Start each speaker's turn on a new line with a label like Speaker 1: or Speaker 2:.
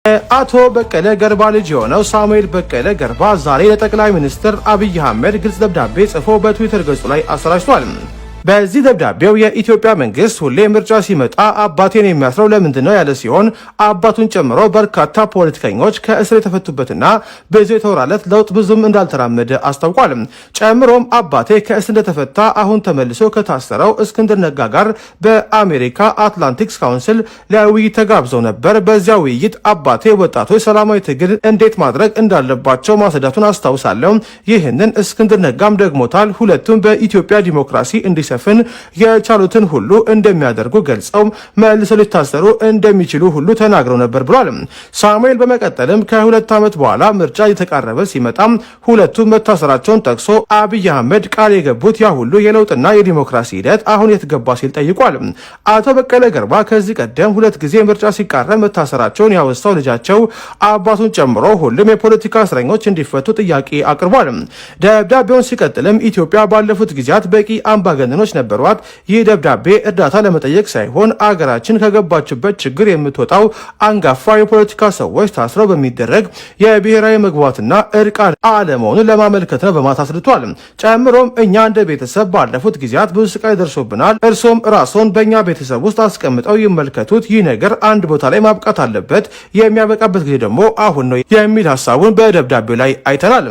Speaker 1: አቶ በቀለ ገርባ ልጅ የሆነው ሳሙኤል በቀለ ገርባ ዛሬ ለጠቅላይ ሚኒስትር አብይ አህመድ ግልጽ ደብዳቤ ጽፎ በትዊተር ገጹ ላይ አሰራጭቷል። በዚህ ደብዳቤው የኢትዮጵያ መንግስት ሁሌ ምርጫ ሲመጣ አባቴን የሚያስረው ለምንድነው ያለ ሲሆን አባቱን ጨምሮ በርካታ ፖለቲከኞች ከእስር የተፈቱበትና ብዙ የተወራለት ለውጥ ብዙም እንዳልተራመደ አስታውቋል። ጨምሮም አባቴ ከእስር እንደተፈታ አሁን ተመልሶ ከታሰረው እስክንድር ነጋ ጋር በአሜሪካ አትላንቲክስ ካውንስል ለውይይት ተጋብዘው ነበር። በዚያ ውይይት አባቴ ወጣቶች ሰላማዊ ትግል እንዴት ማድረግ እንዳለባቸው ማስረዳቱን አስታውሳለሁ። ይህንን እስክንድር ነጋም ደግሞታል። ሁለቱም በኢትዮጵያ ዲሞክራሲ እንዲሰ የቻሉትን ሁሉ እንደሚያደርጉ ገልጸው መልሰው ሊታሰሩ እንደሚችሉ ሁሉ ተናግረው ነበር ብሏል። ሳሙኤል በመቀጠልም ከ2 ዓመት በኋላ ምርጫ እየተቃረበ ሲመጣ ሁለቱም መታሰራቸውን ጠቅሶ አብይ አህመድ ቃል የገቡት ያ ሁሉ የለውጥና የዲሞክራሲ ሂደት አሁን የተገባ ሲል ጠይቋል። አቶ በቀለ ገርባ ከዚህ ቀደም 2 ጊዜ ምርጫ ሲቃረብ መታሰራቸውን ያወሳው ልጃቸው አባቱን ጨምሮ ሁሉም የፖለቲካ እስረኞች እንዲፈቱ ጥያቄ አቅርቧል። ደብዳቤውን ሲቀጥልም ኢትዮጵያ ባለፉት ጊዜያት በቂ አምባገነኖች ነበሯት። ይህ ደብዳቤ እርዳታ ለመጠየቅ ሳይሆን አገራችን ከገባችበት ችግር የምትወጣው አንጋፋ የፖለቲካ ሰዎች ታስረው በሚደረግ የብሔራዊ መግባባትና እርቅ አለመሆኑን ለማመልከት ነው በማለት አስረድቷል። ጨምሮም እኛ እንደ ቤተሰብ ባለፉት ጊዜያት ብዙ ስቃይ ደርሶብናል። እርሶም ራስዎን በእኛ ቤተሰብ ውስጥ አስቀምጠው ይመልከቱት። ይህ ነገር አንድ ቦታ ላይ ማብቃት አለበት። የሚያበቃበት ጊዜ ደግሞ አሁን ነው የሚል ሀሳቡን በደብዳቤው ላይ አይተናል።